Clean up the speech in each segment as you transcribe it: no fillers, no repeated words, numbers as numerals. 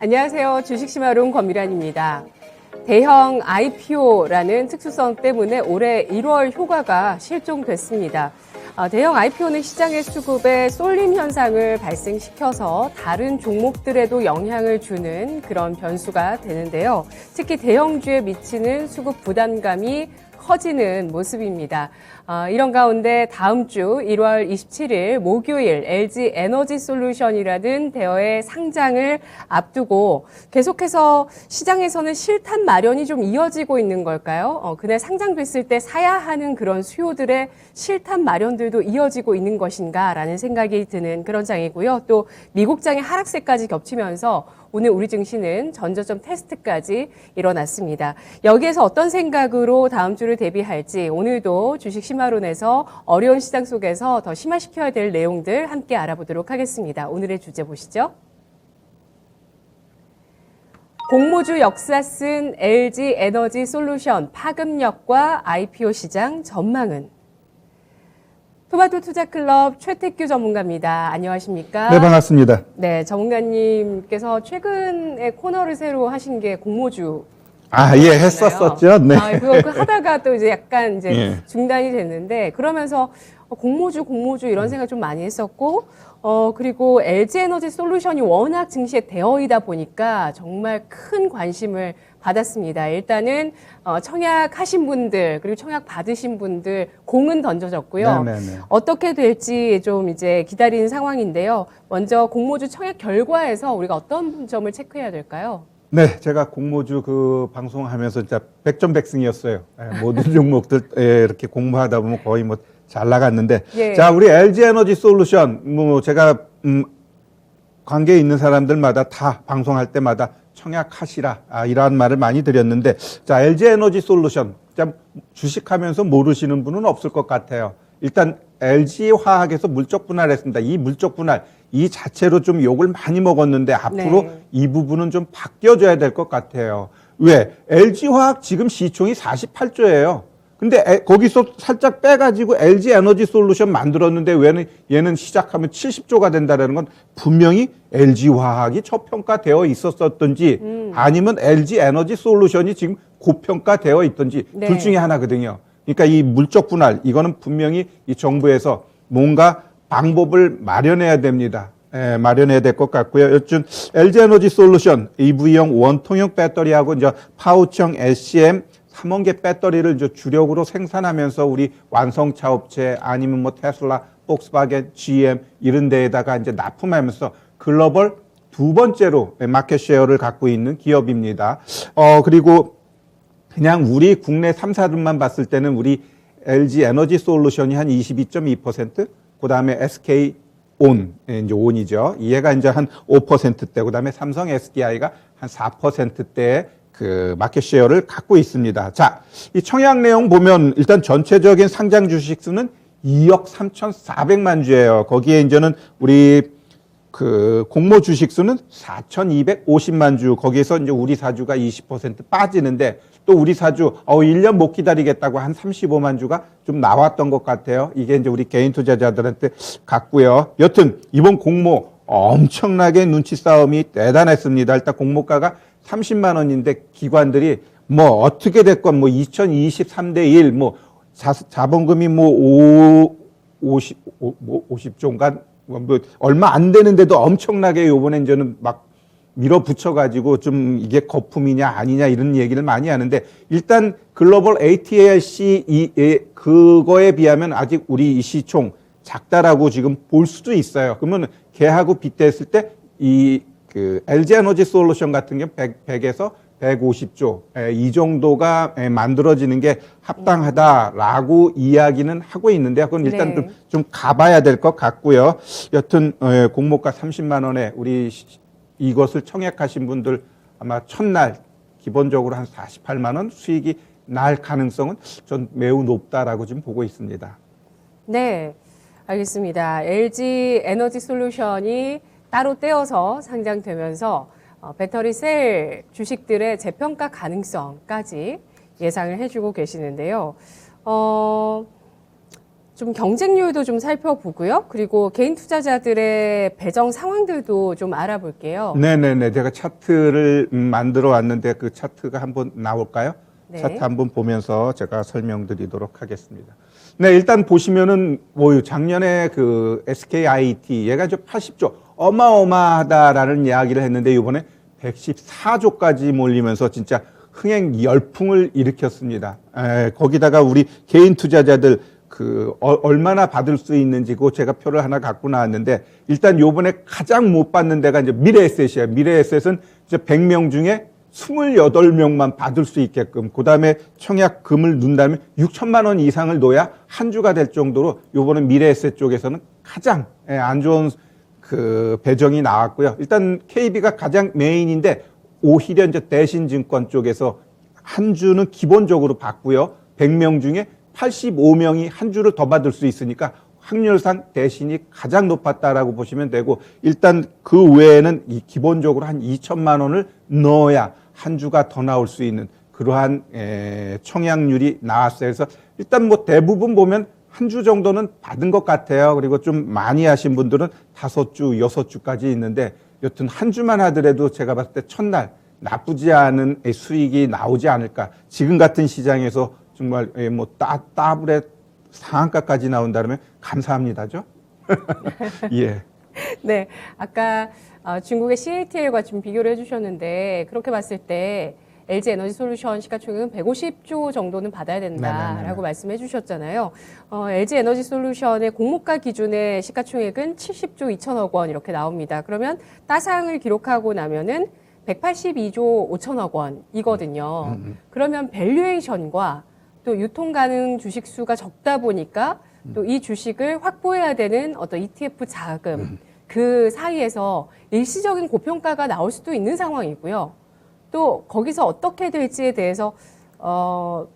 안녕하세요. 주식시마론 권미란입니다. 대형 IPO라는 특수성 때문에 올해 1월 효과가 실종됐습니다. 대형 IPO는 시장의 수급에 쏠림 현상을 발생시켜서 다른 종목들에도 영향을 주는 그런 변수가 되는데요. 특히 대형주에 미치는 수급 부담감이 커지는 모습입니다. 이런 가운데 다음 주 1월 27일 목요일 LG 에너지솔루션이라는 대여의 상장을 앞두고 계속해서 시장에서는 실탄 마련이 좀 이어지고 있는 걸까요? 그날 상장됐을 때 사야 하는 그런 수요들의 실탄 마련들도 이어지고 있는 것인가라는 생각이 드는 그런 장이고요. 또 미국장의 하락세까지 겹치면서 오늘 우리 증시는 전저점 테스트까지 일어났습니다. 여기에서 어떤 생각으로 다음 주를 대비할지 오늘도 주식 심화론에서 어려운 시장 속에서 더 심화시켜야 될 내용들 함께 알아보도록 하겠습니다. 오늘의 주제 보시죠. 공모주 역사 쓴 LG 에너지 솔루션 파급력과 IPO 시장 전망은? 토마토 투자클럽 최택규 전문가입니다. 안녕하십니까? 네, 반갑습니다. 네, 전문가님께서 최근에 코너를 새로 하신 게 공모주. 예, 했었었죠. 네. 그거 하다가 또 이제 약간 이제 예. 중단이 됐는데, 그러면서 공모주 이런 생각 좀 많이 했었고, 그리고 LG 에너지 솔루션이 워낙 증시에 대어이다 보니까 정말 큰 관심을 받았습니다. 일단은 청약하신 분들 그리고 청약 받으신 분들 공은 던져졌고요. 네네네. 어떻게 될지 좀 이제 기다리는 상황인데요. 먼저 공모주 청약 결과에서 우리가 어떤 점을 체크해야 될까요? 네, 제가 공모주 방송하면서 진짜 백전백승이었어요. 모든 종목들 이렇게 공부하다 보면 거의 뭐 잘 나갔는데. 예. 자, 우리 LG 에너지 솔루션, 제가, 관계에 있는 사람들마다 다 방송할 때마다 청약하시라, 이러한 말을 많이 드렸는데, 자, LG 에너지 솔루션, 주식하면서 모르시는 분은 없을 것 같아요. 일단, LG 화학에서 물적 분할했습니다. 이 물적 분할, 이 자체로 좀 욕을 많이 먹었는데, 앞으로 네. 이 부분은 좀 바뀌어져야 될 것 같아요. 왜? LG 화학 지금 시총이 48조예요. 근데 거기서 살짝 빼가지고 LG 에너지 솔루션 만들었는데 왜 얘는 시작하면 70조가 된다는 건 분명히 LG 화학이 저평가되어 있었던지 아니면 LG 에너지 솔루션이 지금 고평가되어 있던지 네. 둘 중에 하나거든요. 그러니까 이 물적 분할, 이거는 분명히 이 정부에서 뭔가 방법을 마련해야 됩니다. 마련해야 될 것 같고요. 여튼 LG 에너지 솔루션 EV용 원통형 배터리하고 이제 파우치형 SCM 3원계 배터리를 이제 주력으로 생산하면서 우리 완성차 업체 아니면 뭐 테슬라, 폭스바겐, GM 이런 데에다가 이제 납품하면서 글로벌 두 번째로 마켓 쉐어를 갖고 있는 기업입니다. 그리고 그냥 우리 국내 3사들만 봤을 때는 우리 LG 에너지 솔루션이 한 22.2%, 그다음에 SK 온, 이제 온이죠. 얘가 이제 한 5%대, 그다음에 삼성 SDI가 한 4%대의 그 마켓 쉐어를 갖고 있습니다. 자, 이 청약 내용 보면 일단 전체적인 상장 주식 수는 2억 3,400만 주예요. 거기에 이제는 우리 그 공모 주식 수는 4,250만 주. 거기에서 이제 우리 사주가 20% 빠지는데 또 우리 사주 1년 못 기다리겠다고 한 35만 주가 좀 나왔던 것 같아요. 이게 이제 우리 개인 투자자들한테 갔고요. 여튼 이번 공모 엄청나게 눈치 싸움이 대단했습니다. 일단 공모가가 30만 원인데 기관들이 뭐 어떻게 됐건 뭐 2023대 1 뭐 자본금이 뭐 50조인가 뭐 얼마 안 되는데도 엄청나게 요번에 저는 막 밀어붙여가지고 좀 이게 거품이냐 아니냐 이런 얘기를 많이 하는데 일단 글로벌 ATLC 그거에 비하면 아직 우리 이 시총 작다라고 지금 볼 수도 있어요. 그러면 걔하고 빗대했을 때 그 LG 에너지 솔루션 같은 경우 100에서 150조 이 정도가 만들어지는 게 합당하다라고 이야기는 하고 있는데 그건 일단 네. 좀 가봐야 될 것 같고요. 여튼 공모가 30만 원에 우리 이것을 청약하신 분들 아마 첫날 기본적으로 한 48만 원 수익이 날 가능성은 전 매우 높다라고 지금 보고 있습니다. 네, 알겠습니다. LG 에너지 솔루션이 따로 떼어서 상장되면서 배터리 셀 주식들의 재평가 가능성까지 예상을 해주고 계시는데요. 좀 경쟁률도 좀 살펴보고요. 그리고 개인 투자자들의 배정 상황들도 좀 알아볼게요. 네네네. 제가 차트를 만들어 왔는데 그 차트가 한번 나올까요? 네. 차트 한번 보면서 제가 설명드리도록 하겠습니다. 네, 일단 보시면은 뭐 작년에 그 SKIT 얘가 80조 어마어마하다라는 이야기를 했는데 이번에 114조까지 몰리면서 진짜 흥행 열풍을 일으켰습니다. 거기다가 우리 개인 투자자들 얼마나 받을 수 있는지 그 제가 표를 하나 갖고 나왔는데 일단 요번에 가장 못 받는 데가 이제 미래에셋이에요. 미래에셋은 이제 100명 중에 28명만 받을 수 있게끔 그다음에 청약금을 넣는다면 6천만 원 이상을 넣어야 한 주가 될 정도로 요번에 미래에셋 쪽에서는 가장 안 좋은 그 배정이 나왔고요. 일단 KB가 가장 메인인데 오히려 이제 대신증권 쪽에서 한 주는 기본적으로 받고요. 100명 중에 85명이 한 주를 더 받을 수 있으니까 확률상 대신이 가장 높았다라고 보시면 되고 일단 그 외에는 이 기본적으로 한 2천만 원을 넣어야 한 주가 더 나올 수 있는 그러한 청약률이 나왔어요. 그래서 일단 뭐 대부분 보면 한 주 정도는 받은 것 같아요. 그리고 좀 많이 하신 분들은 5주, 6주까지 있는데 여튼 한 주만 하더라도 제가 봤을 때 첫날 나쁘지 않은 수익이 나오지 않을까. 지금 같은 시장에서 정말 뭐 따블에 상한가까지 나온다면 감사합니다죠. 예. 네, 아까 중국의 CATL과 좀 비교를 해주셨는데 그렇게 봤을 때 LG 에너지 솔루션 시가총액은 150조 정도는 받아야 된다라고 말씀해 주셨잖아요. LG 에너지 솔루션의 공모가 기준의 시가총액은 70조 2천억 원 이렇게 나옵니다. 그러면 따상을 기록하고 나면은 182조 5천억 원이거든요. 그러면 밸류에이션과 또 유통 가능 주식 수가 적다 보니까 또 이 주식을 확보해야 되는 어떤 ETF 자금 그 사이에서 일시적인 고평가가 나올 수도 있는 상황이고요. 또 거기서 어떻게 될지에 대해서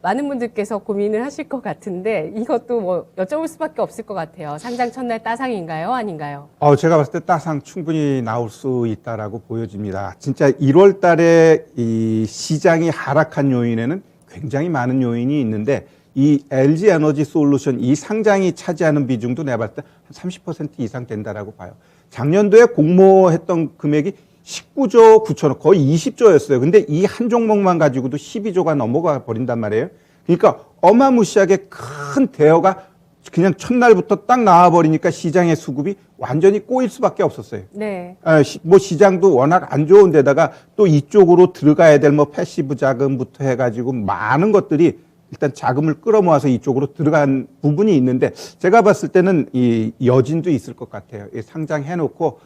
많은 분들께서 고민을 하실 것 같은데 이것도 뭐 여쭤볼 수밖에 없을 것 같아요. 상장 첫날 따상인가요? 아닌가요? 제가 봤을 때 따상 충분히 나올 수 있다라고 보여집니다. 진짜 1월 달에 이 시장이 하락한 요인에는 굉장히 많은 요인이 있는데 이 LG 에너지 솔루션 이 상장이 차지하는 비중도 내가 봤을 때 한 30% 이상 된다라고 봐요. 작년도에 공모했던 금액이 19조 9천억 거의 20조였어요. 근데 이 한 종목만 가지고도 12조가 넘어가 버린단 말이에요. 그러니까 어마무시하게 큰 대여가 그냥 첫날부터 딱 나와버리니까 시장의 수급이 완전히 꼬일 수밖에 없었어요. 네. 뭐 시장도 워낙 안 좋은 데다가 또 이쪽으로 들어가야 될 뭐 패시브 자금부터 해가지고 많은 것들이 일단 자금을 끌어모아서 이쪽으로 들어간 부분이 있는데 제가 봤을 때는 이 여진도 있을 것 같아요. 상장해놓고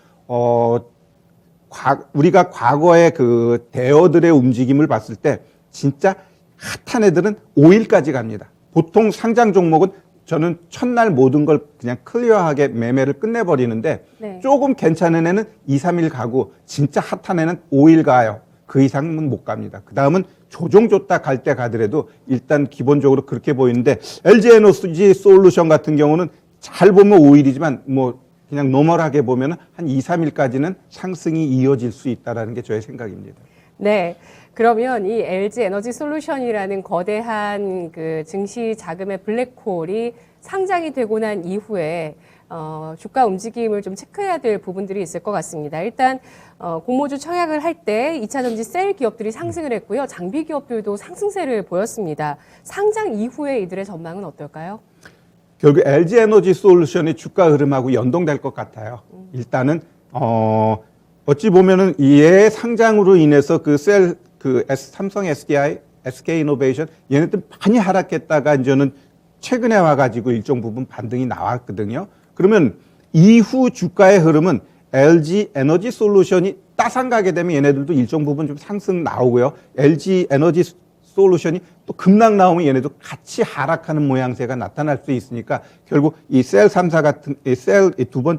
우리가 과거의 그 대여들의 움직임을 봤을 때 진짜 핫한 애들은 5일까지 갑니다. 보통 상장 종목은 저는 첫날 모든 걸 그냥 클리어하게 매매를 끝내버리는데 네. 조금 괜찮은 애는 2, 3일 가고 진짜 핫한 애는 5일 가요. 그 이상은 못 갑니다. 그 다음은 조정 줬다 갈 때 가더라도 일단 기본적으로 그렇게 보이는데 LG 에너지 솔루션 같은 경우는 잘 보면 5일이지만 뭐 그냥 노멀하게 보면 한 2, 3일까지는 상승이 이어질 수 있다는 게 저의 생각입니다. 네. 그러면 이 LG 에너지 솔루션이라는 거대한 그 증시 자금의 블랙홀이 상장이 되고 난 이후에 주가 움직임을 좀 체크해야 될 부분들이 있을 것 같습니다. 일단 공모주 청약을 할 때 2차전지 셀 기업들이 상승을 했고요. 장비 기업들도 상승세를 보였습니다. 상장 이후에 이들의 전망은 어떨까요? 결국 LG 에너지 솔루션의 주가 흐름하고 연동될 것 같아요. 일단은 어찌 보면은 이의 상장으로 인해서 삼성 SDI, SK 이노베이션 얘네들 많이 하락했다가 이제는 최근에 와가지고 일정 부분 반등이 나왔거든요. 그러면 이후 주가의 흐름은 LG 에너지 솔루션이 따상 가게 되면 얘네들도 일정 부분 좀 상승 나오고요. LG 에너지 솔루션이 또 급락 나오면 얘네도 같이 하락하는 모양새가 나타날 수 있으니까 결국 이 셀 3사 같은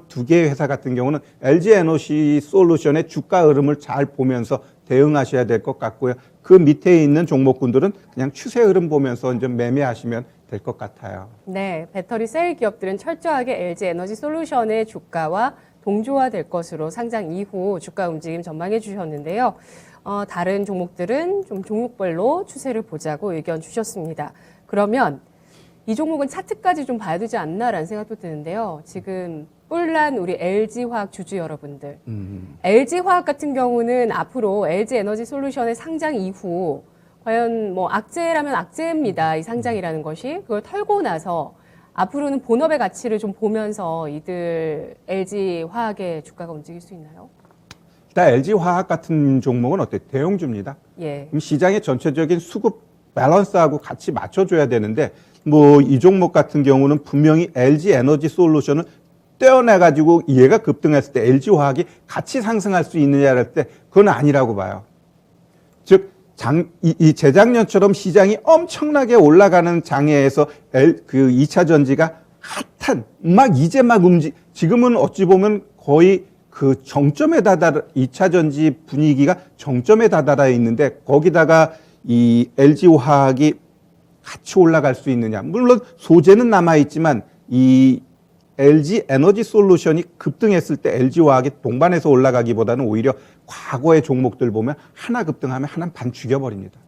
두 개의 회사 같은 경우는 LG 에너지 솔루션의 주가 흐름을 잘 보면서 대응하셔야 될 것 같고요. 그 밑에 있는 종목군들은 그냥 추세 흐름 보면서 좀 매매하시면 될 것 같아요. 네, 배터리 셀 기업들은 철저하게 LG 에너지 솔루션의 주가와 동조화될 것으로 상장 이후 주가 움직임 전망해 주셨는데요. 다른 종목들은 좀 종목별로 추세를 보자고 의견 주셨습니다. 그러면 이 종목은 차트까지 좀 봐야 되지 않나라는 생각도 드는데요. 지금 뿔난 우리 LG화학 주주 여러분들. LG화학 같은 경우는 앞으로 LG에너지솔루션의 상장 이후 과연 뭐 악재라면 악재입니다. 이 상장이라는 것이. 그걸 털고 나서 앞으로는 본업의 가치를 좀 보면서 이들 LG화학의 주가가 움직일 수 있나요? 일단 LG화학 같은 종목은 어때요? 대형주입니다. 예. 그럼 시장의 전체적인 수급 밸런스하고 같이 맞춰줘야 되는데 뭐 이 종목 같은 경우는 분명히 LG에너지솔루션을 떼어내가지고 얘가 급등했을 때 LG화학이 같이 상승할 수 있느냐를 할 때 그건 아니라고 봐요. 즉 이 재작년처럼 시장이 엄청나게 올라가는 장에서 그 2차 전지가 핫한 이제 막 지금은 어찌 보면 거의 그 정점에 2차 전지 분위기가 정점에 다다라 있는데 거기다가 이 LG화학이 같이 올라갈 수 있느냐. 물론 소재는 남아있지만 이 LG에너지솔루션이 급등했을 때 LG화학이 동반해서 올라가기보다는 오히려 과거의 종목들 보면 하나 급등하면 하나는 반 죽여버립니다.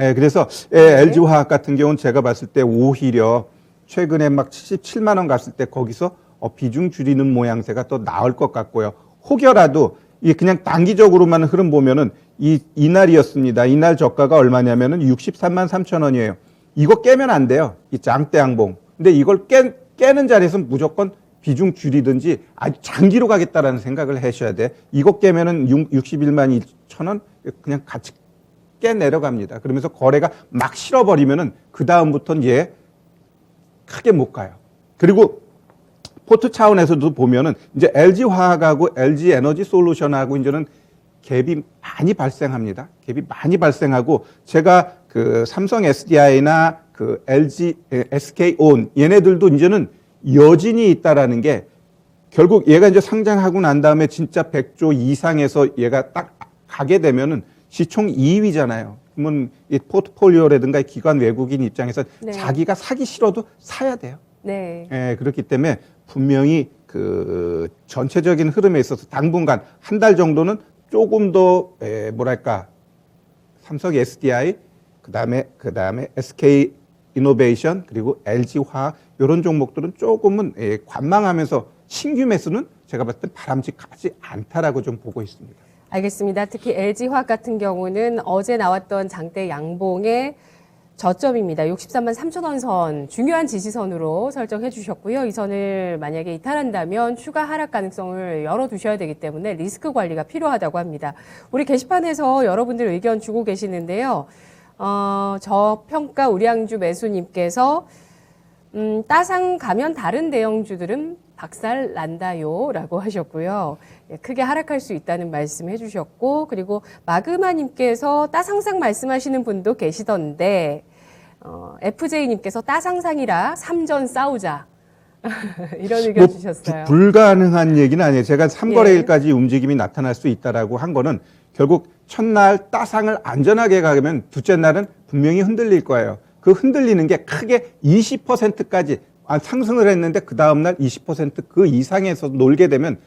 예, 그래서 LG화학 같은 경우는 제가 봤을 때 오히려 최근에 막 77만 원 갔을 때 거기서 비중 줄이는 모양새가 더 나을 것 같고요. 혹여라도 이 그냥 단기적으로만 흐름 보면은 이날이었습니다. 이날 저가가 얼마냐면은 63만 3천 원이에요. 이거 깨면 안 돼요. 이 장대 양봉. 근데 이걸 깨는 자리에서는 무조건 비중 줄이든지 아주 장기로 가겠다라는 생각을 하셔야 돼. 이거 깨면은 61만 2천 원 그냥 같이 깨 내려갑니다. 그러면서 거래가 막 실어버리면은 그 다음부터는 얘 크게 못 가요. 그리고 포트 차원에서도 보면은 이제 LG화학하고 LG에너지솔루션하고 이제는 갭이 많이 발생합니다. 갭이 많이 발생하고 제가 그 삼성 SDI나 그 LG, SK온 얘네들도 이제는 여진이 있다라는 게 결국 얘가 이제 상장하고 난 다음에 진짜 100조 이상에서 얘가 딱 가게 되면은 시총 2위잖아요. 그러면 이 포트폴리오라든가 기관 외국인 입장에서 네. 자기가 사기 싫어도 사야 돼요. 네. 예, 그렇기 때문에 분명히 그 전체적인 흐름에 있어서 당분간 한 달 정도는 조금 더 뭐랄까 삼성 SDI 그다음에 SK 이노베이션 그리고 LG화학 이런 종목들은 조금은 관망하면서 신규 매수는 제가 봤을 때 바람직하지 않다라고 좀 보고 있습니다. 알겠습니다. 특히 LG화학 같은 경우는 어제 나왔던 장대 양봉의 저점입니다. 63만 3천 원 선 중요한 지지선으로 설정해 주셨고요. 이 선을 만약에 이탈한다면 추가 하락 가능성을 열어두셔야 되기 때문에 리스크 관리가 필요하다고 합니다. 우리 게시판에서 여러분들 의견 주고 계시는데요. 저평가 우량주 매수님께서 따상 가면 다른 대형주들은 박살 난다요 라고 하셨고요. 예, 크게 하락할 수 있다는 말씀 해주셨고, 그리고 마그마님께서 따상상 말씀하시는 분도 계시던데, FJ님께서 따상상이라 3전 싸우자. 이런 의견 주셨어요. 불가능한 얘기는 아니에요. 제가 3거래일까지 움직임이 나타날 수 있다라고 한 거는 결국 첫날 따상을 안전하게 가면 둘째 날은 분명히 흔들릴 거예요. 그 흔들리는 게 크게 20%까지 상승을 했는데 그 다음날 20%그 이상에서 놀게 되면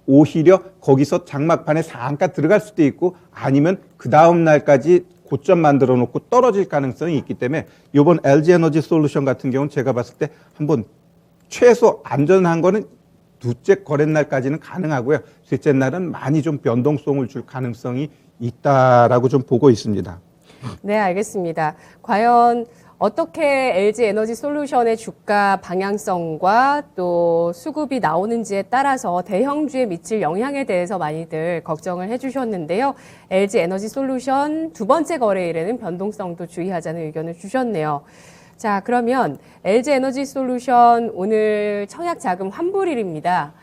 오히려 거기서 장막판에 상한가 들어갈 수도 있고 아니면 그 다음날까지 고점 만들어 놓고 떨어질 가능성이 있기 때문에 이번 LG에너지솔루션 같은 경우는 제가 봤을 때 한번 최소 안전한 거는 둘째 거래날까지는 가능하고요. 셋째 날은 많이 좀 변동성을 줄 가능성이 있다라고 좀 보고 있습니다. 네, 알겠습니다. 과연 어떻게 LG에너지솔루션의 주가 방향성과 또 수급이 나오는지에 따라서 대형주에 미칠 영향에 대해서 많이들 걱정을 해주셨는데요. LG에너지솔루션 두 번째 거래일에는 변동성도 주의하자는 의견을 주셨네요. 자, 그러면 LG에너지솔루션 오늘 청약자금 환불일입니다.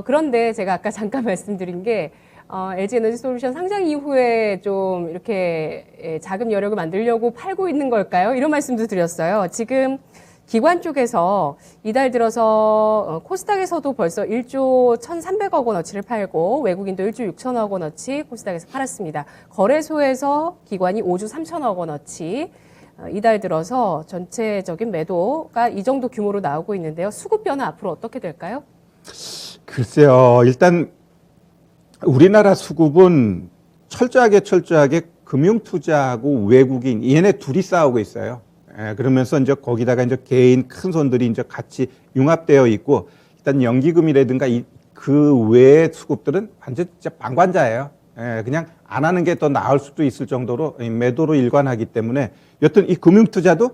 그런데 제가 아까 잠깐 말씀드린 게 LG에너지솔루션 상장 이후에 좀 이렇게 자금 여력을 만들려고 팔고 있는 걸까요? 이런 말씀도 드렸어요. 지금 기관 쪽에서 이달 들어서 코스닥에서도 벌써 1조 1,300억 원어치를 팔고 외국인도 1조 6천억 원어치 코스닥에서 팔았습니다. 거래소에서 기관이 5조 3천억 원어치 이달 들어서 전체적인 매도가 이 정도 규모로 나오고 있는데요. 수급 변화 앞으로 어떻게 될까요? 글쎄요. 일단 우리나라 수급은 철저하게 금융투자하고 외국인 얘네 둘이 싸우고 있어요. 그러면서 이제 거기다가 이제 개인 큰 손들이 이제 같이 융합되어 있고 일단 연기금이라든가 그 외의 수급들은 완전 진짜 방관자예요. 그냥 안 하는 게 더 나을 수도 있을 정도로 매도로 일관하기 때문에 여튼 이 금융투자도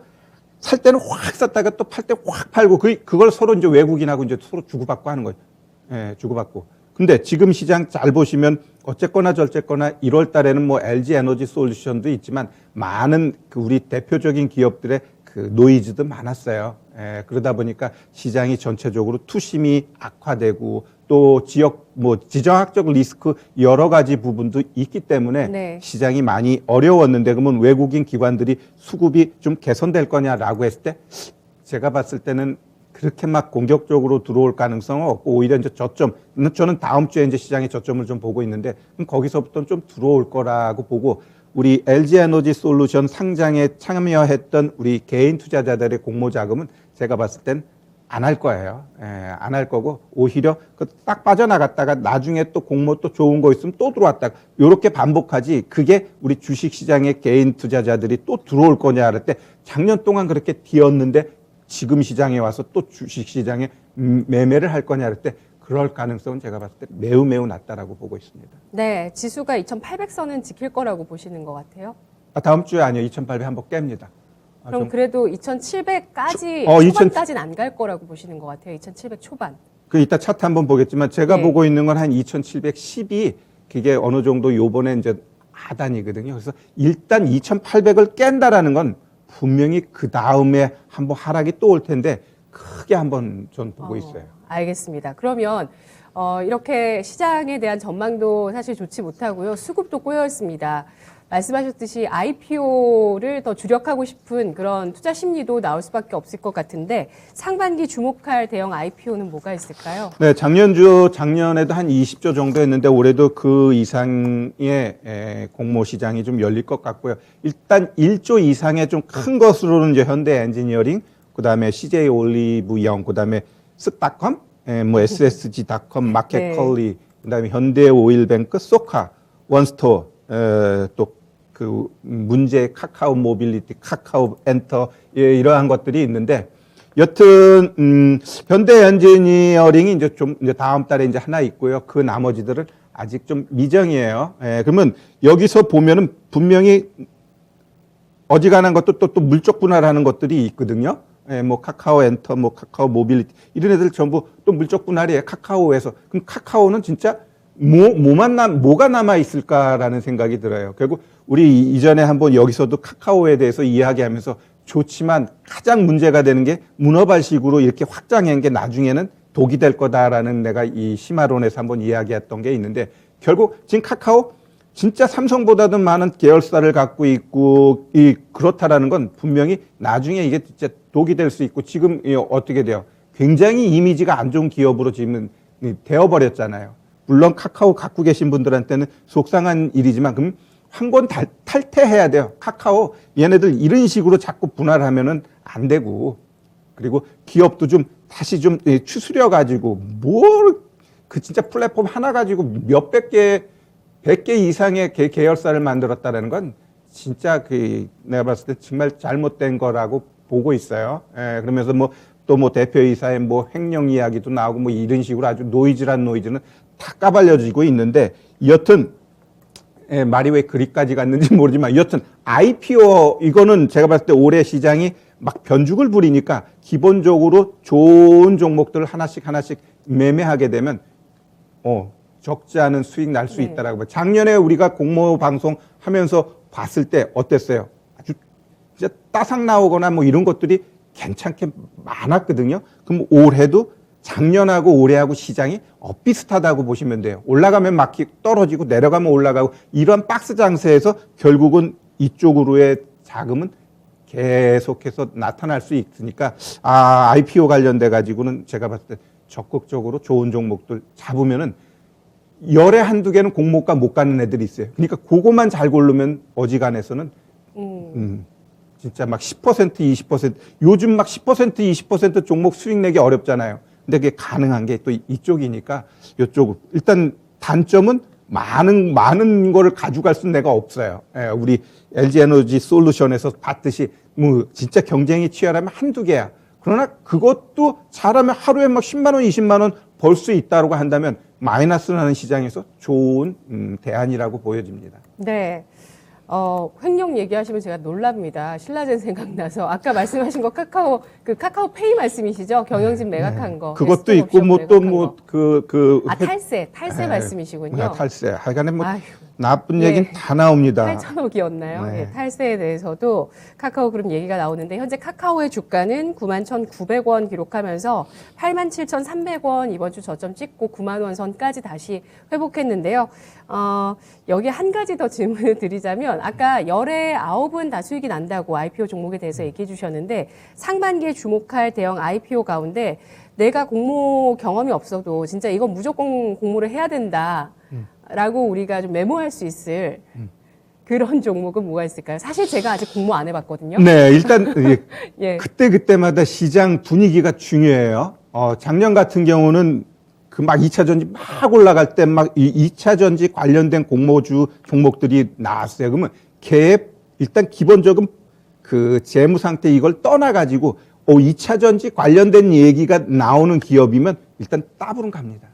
살 때는 확 샀다가 또 팔 때 확 팔고 그걸 서로 이제 외국인하고 이제 서로 주고받고 하는 거예요. 주고받고. 근데 지금 시장 잘 보시면 어쨌거나 저쨌거나 1월 달에는 뭐 LG 에너지 솔루션도 있지만 많은 그 우리 대표적인 기업들의 그 노이즈도 많았어요. 그러다 보니까 시장이 전체적으로 투심이 악화되고 또 지역 뭐 지정학적 리스크 여러 가지 부분도 있기 때문에 네. 시장이 많이 어려웠는데 그러면 외국인 기관들이 수급이 좀 개선될 거냐라고 했을 때 제가 봤을 때는 그렇게 막 공격적으로 들어올 가능성은 없고 오히려 이제 저점 저는 다음 주에 이제 시장의 저점을 좀 보고 있는데 거기서부터는 좀 들어올 거라고 보고 우리 LG 에너지 솔루션 상장에 참여했던 우리 개인 투자자들의 공모 자금은 제가 봤을 땐 안 할 거예요. 안 할 거고 오히려 딱 빠져나갔다가 나중에 또 공모 또 좋은 거 있으면 또 들어왔다가 이렇게 반복하지 그게 우리 주식 시장에 개인 투자자들이 또 들어올 거냐 할 때 작년 동안 그렇게 뛰었는데 지금 시장에 와서 또 주식 시장에 매매를 할 거냐 할 때 그럴 가능성은 제가 봤을 때 매우 낮다라고 보고 있습니다. 네, 지수가 2,800선은 지킬 거라고 보시는 것 같아요. 다음 주에 아니요. 2,800 한번 깹니다. 그럼 그래도 2,700까지 어, 초반까지는 안 갈 거라고 보시는 것 같아요. 2,700 초반. 그 이따 차트 한번 보겠지만 제가 네. 보고 있는 건 한 2,710이 그게 어느 정도 요번에 이제 하단이거든요. 그래서 일단 2,800을 깬다라는 건 분명히 그 다음에 한번 하락이 또 올 텐데 크게 한번 전 보고 있어요. 알겠습니다. 그러면 이렇게 시장에 대한 전망도 사실 좋지 못하고요. 수급도 꼬여 있습니다. 말씀하셨듯이 IPO를 더 주력하고 싶은 그런 투자 심리도 나올 수밖에 없을 것 같은데 상반기 주목할 대형 IPO는 뭐가 있을까요? 네, 작년에도 한 20조 정도 했는데 올해도 그 이상의 공모 시장이 좀 열릴 것 같고요. 일단 1조 이상의 좀 큰 것으로는 이제 현대 엔지니어링, 그다음에 CJ 올리브영, 그다음에 쓱닷컴, 뭐 SSG.com, 마켓컬리, 그다음에 현대 오일뱅크, 소카, 원스토어, 또 그 문제 카카오 모빌리티, 카카오 엔터 이러한 것들이 있는데 여튼 현대 엔지니어링이 이제 다음 달에 이제 하나 있고요. 그 나머지들은 아직 좀 미정이에요. 그러면 여기서 보면은 분명히 어지간한 것도 또 물적 분할하는 것들이 있거든요. 뭐 카카오 엔터, 뭐 카카오 모빌리티 이런 애들 전부 또 물적 분할이에요. 카카오에서. 그럼 카카오는 진짜 뭐가 남아 있을까라는 생각이 들어요. 결국 우리 이전에 한번 여기서도 카카오에 대해서 이야기하면서 좋지만 가장 문제가 되는 게 문어발식으로 이렇게 확장한 게 나중에는 독이 될 거다라는 내가 이 심화론에서 한번 이야기했던 게 있는데 결국 지금 카카오 진짜 삼성보다도 많은 계열사를 갖고 있고 그렇다라는 건 분명히 나중에 이게 진짜 독이 될 수 있고 지금 어떻게 돼요? 굉장히 이미지가 안 좋은 기업으로 지금 되어버렸잖아요. 물론 카카오 갖고 계신 분들한테는 속상한 일이지만 그럼 한권 탈퇴해야 돼요. 카카오 얘네들 이런 식으로 자꾸 분할하면은 안 되고 그리고 기업도 좀 다시 좀 추스려 가지고 그 진짜 플랫폼 하나 가지고 몇백 개 100개 이상의 계열사를 만들었다는 건 진짜 내가 봤을 때 정말 잘못된 거라고 보고 있어요. 그러면서 또 대표이사의 횡령 이야기도 나오고 이런 식으로 아주 노이즈는 다 까발려지고 있는데 여튼 말이 왜 그리까지 갔는지 모르지만 여튼 IPO 이거는 제가 봤을 때 올해 시장이 막 변죽을 부리니까 기본적으로 좋은 종목들을 하나씩 매매하게 되면 적지 않은 수익 날 수 있다라고. 작년에 우리가 공모 방송 하면서 봤을 때 어땠어요? 아주 진짜 따삭 나오거나 이런 것들이 괜찮게 많았거든요. 그럼 올해도 작년하고 올해하고 시장이 비슷하다고 보시면 돼요. 올라가면 막 떨어지고 내려가면 올라가고 이러한 박스 장세에서 결국은 이쪽으로의 자금은 계속해서 나타날 수 있으니까 IPO 관련돼 가지고는 제가 봤을 때 적극적으로 좋은 종목들 잡으면은 열에 한두 개는 공모가 못 가는 애들이 있어요. 그러니까 그거만 잘 고르면 어지간해서는 진짜 막 10%, 20% 요즘 막 10%, 20% 종목 수익 내기 어렵잖아요. 근데 그게 가능한 게 또 이쪽이니까 이쪽 일단 단점은 많은 거를 가져갈 수는 내가 없어요. 예, 우리 LG 에너지 솔루션에서 봤듯이 뭐 진짜 경쟁이 치열하면 한두 개야. 그러나 그것도 잘하면 하루에 막 10만 원, 20만 원 벌 수 있다고 한다면 마이너스 나는 시장에서 좋은 대안이라고 보여집니다. 네. 횡령 얘기하시면 제가 놀랍니다. 신라젠 생각나서 아까 말씀하신 거 카카오페이 말씀이시죠? 경영진 매각한 거. 그것도 네, 있고 뭐 또 뭐 탈세 네. 말씀이시군요. 탈세. 하여간에 뭐 아휴. 나쁜 네. 얘기는 다 나옵니다. 8천억이었나요? 네. 예, 탈세에 대해서도 카카오그룹 얘기가 나오는데 현재 카카오의 주가는 91,900원 기록하면서 87,300원 이번 주 저점 찍고 9만 원 선까지 다시 회복했는데요. 여기 한 가지 더 질문을 드리자면 아까 열의 9은 다 수익이 난다고 IPO 종목에 대해서 얘기해 주셨는데 상반기에 주목할 대형 IPO 가운데 내가 공모 경험이 없어도 진짜 이건 무조건 공모를 해야 된다. 라고 우리가 좀 메모할 수 있을 그런 종목은 뭐가 있을까요? 사실 제가 아직 공모 안 해봤거든요. 네, 일단 예. 그때마다 시장 분위기가 중요해요. 작년 같은 경우는 그 막 2차 전지 막 올라갈 때 막 2차 전지 관련된 공모주 종목들이 나왔어요. 그러면 일단 기본적인 그 재무 상태 이걸 떠나가지고 2차 전지 관련된 얘기가 나오는 기업이면 일단 따블은 갑니다.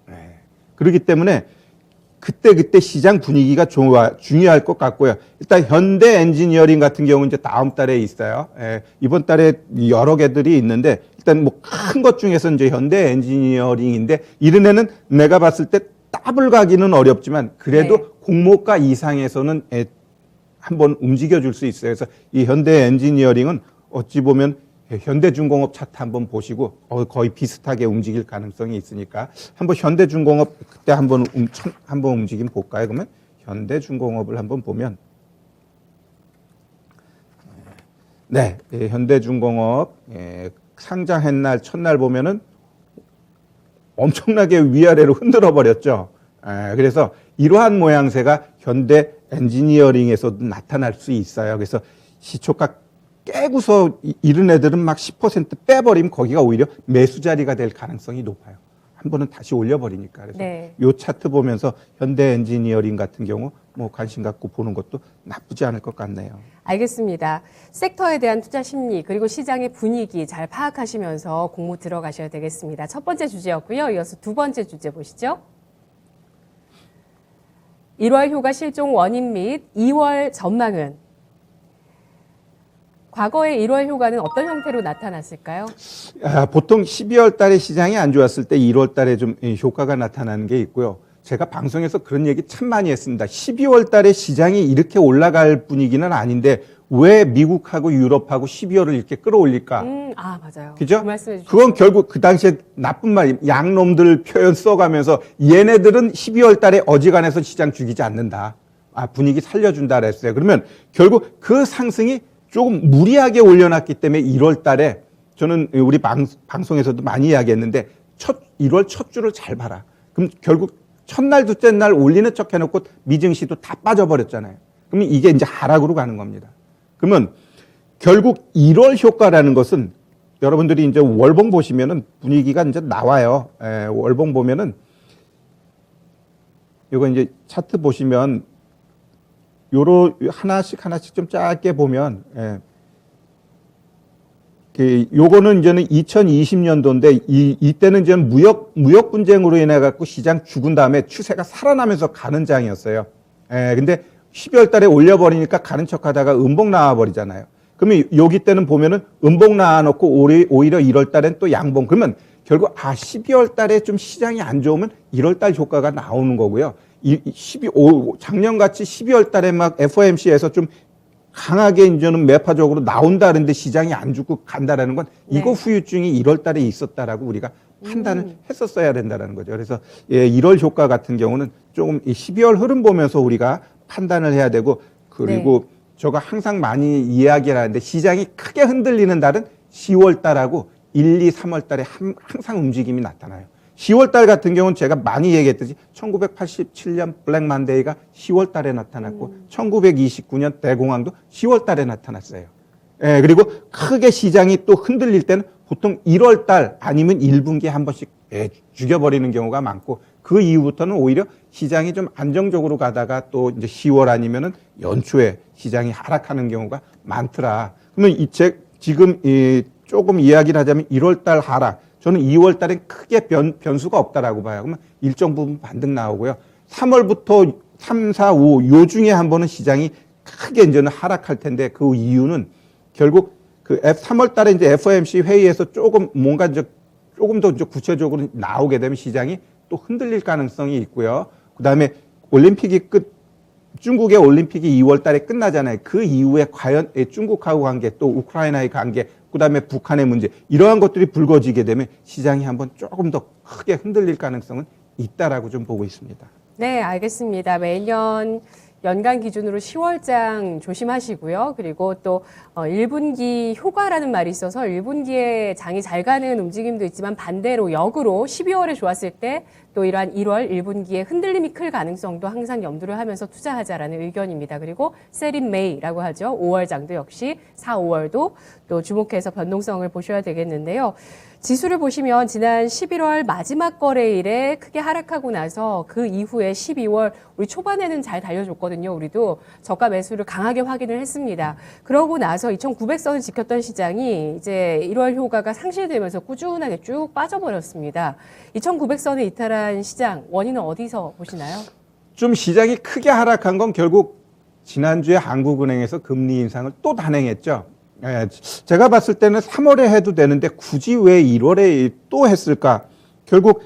네. 그렇기 때문에 그때 시장 분위기가 중요할 것 같고요. 일단 현대 엔지니어링 같은 경우는 이제 다음 달에 있어요. 이번 달에 여러 개들이 있는데 일단 뭐 큰 것 중에서 이제 현대 엔지니어링인데 이런 애는 내가 봤을 때 더블 가기는 어렵지만 그래도 네. 공모가 이상에서는 한번 움직여 줄 수 있어요. 그래서 이 현대 엔지니어링은 어찌 보면 현대중공업 차트 한번 보시고 거의 비슷하게 움직일 가능성이 있으니까 한번 현대중공업 그때 한번 움직임 볼까요? 그러면 현대중공업을 한번 보면 네, 현대중공업 상장한 날 첫날 보면은 엄청나게 위아래로 흔들어 버렸죠. 그래서 이러한 모양새가 현대 엔지니어링에서도 나타날 수 있어요. 그래서 시초가 깨고서 이런 애들은 막 10% 빼버리면 거기가 오히려 매수 자리가 될 가능성이 높아요. 한 번은 다시 올려버리니까. 그래서 네. 요 차트 보면서 현대 엔지니어링 같은 경우 뭐 관심 갖고 보는 것도 나쁘지 않을 것 같네요. 알겠습니다. 섹터에 대한 투자 심리 그리고 시장의 분위기 잘 파악하시면서 공모 들어가셔야 되겠습니다. 첫 번째 주제였고요. 이어서 두 번째 주제 보시죠. 1월 효과 실종 원인 및 2월 전망은? 과거의 1월 효과는 어떤 형태로 나타났을까요? 보통 12월 달에 시장이 안 좋았을 때 1월 달에 좀 효과가 나타나는 게 있고요. 제가 방송에서 그런 얘기 참 많이 했습니다. 12월 달에 시장이 이렇게 올라갈 분위기는 아닌데 왜 미국하고 유럽하고 12월을 이렇게 끌어올릴까? 맞아요. 그죠? 그 말씀해 주시죠. 그건 결국 그 당시에 나쁜 말, 양놈들 표현 써가면서 얘네들은 12월 달에 어지간해서 시장 죽이지 않는다. 분위기 살려준다 그랬어요. 그러면 결국 그 상승이 조금 무리하게 올려놨기 때문에 1월 달에 저는 우리 방송에서도 많이 이야기했는데 1월 첫 주를 잘 봐라. 그럼 결국 첫날, 둘째 날 올리는 척 해놓고 미증시도 다 빠져버렸잖아요. 그러면 이게 이제 하락으로 가는 겁니다. 그러면 결국 1월 효과라는 것은 여러분들이 이제 월봉 보시면은 분위기가 이제 나와요. 월봉 보면은 이거 이제 차트 보시면 하나씩 좀 짧게 보면, 요거는 이제는 2020년도인데, 이때는 이제 무역 분쟁으로 인해 갖고 시장 죽은 다음에 추세가 살아나면서 가는 장이었어요. 근데 12월 달에 올려버리니까 가는 척 하다가 음봉 나와버리잖아요. 그러면 여기 때는 보면은 음봉 나와놓고 오히려 1월 달엔 또 양봉. 그러면 결국 12월 달에 좀 시장이 안 좋으면 1월 달 효과가 나오는 거고요. 작년같이 12월 달에 막 FOMC에서 좀 강하게 이제는 매파적으로 나온다는데 시장이 안 죽고 간다라는 건 이거 후유증이 1월 달에 있었다라고 우리가 판단을 했었어야 된다라는 거죠. 그래서 1월 효과 같은 경우는 조금 12월 흐름 보면서 우리가 판단을 해야 되고 그리고 저가 항상 많이 이야기를 하는데 시장이 크게 흔들리는 달은 10월 달하고 1, 2, 3월 달에 항상 움직임이 나타나요. 10월 달 같은 경우는 제가 많이 얘기했듯이 1987년 블랙 만데이가 10월 달에 나타났고 1929년 대공황도 10월 달에 나타났어요. 그리고 크게 시장이 또 흔들릴 때는 보통 1월 달 아니면 1분기에 한 번씩 죽여버리는 경우가 많고 그 이후부터는 오히려 시장이 좀 안정적으로 가다가 또 이제 10월 아니면은 연초에 시장이 하락하는 경우가 많더라. 그러면 지금 조금 이야기를 하자면 1월 달 하락. 저는 2월 달엔 크게 변수가 없다라고 봐요. 그러면 일정 부분 반등 나오고요. 3월부터 3, 4, 5, 요 중에 한 번은 시장이 크게 이제는 하락할 텐데 그 이유는 결국 그 3월 달에 이제 FOMC 회의에서 조금 뭔가 이제 조금 더 이제 구체적으로 나오게 되면 시장이 또 흔들릴 가능성이 있고요. 그 다음에 중국의 올림픽이 2월 달에 끝나잖아요. 그 이후에 과연 중국하고 관계, 또 우크라이나의 관계, 그 다음에 북한의 문제, 이러한 것들이 불거지게 되면 시장이 한번 조금 더 크게 흔들릴 가능성은 있다라고 좀 보고 있습니다. 네, 알겠습니다. 매년 연간 기준으로 10월장 조심하시고요. 그리고 또 1분기 효과라는 말이 있어서 1분기에 장이 잘 가는 움직임도 있지만 반대로 역으로 12월에 좋았을 때 또 이러한 1월 1분기에 흔들림이 클 가능성도 항상 염두를 하면서 투자하자라는 의견입니다. 그리고 셀인 메이라고 하죠. 5월장도 역시 4, 5월도 또 주목해서 변동성을 보셔야 되겠는데요. 지수를 보시면 지난 11월 마지막 거래일에 크게 하락하고 나서 그 이후에 12월 우리 초반에는 잘 달려줬거든요. 우리도 저가 매수를 강하게 확인을 했습니다. 그러고 나서 2,900선을 지켰던 시장이 이제 1월 효과가 상실되면서 꾸준하게 쭉 빠져버렸습니다. 2,900선을 이탈한 시장 원인은 어디서 보시나요? 좀 시장이 크게 하락한 건 결국 지난주에 한국은행에서 금리 인상을 또 단행했죠. 예, 제가 봤을 때는 3월에 해도 되는데 굳이 왜 1월에 또 했을까? 결국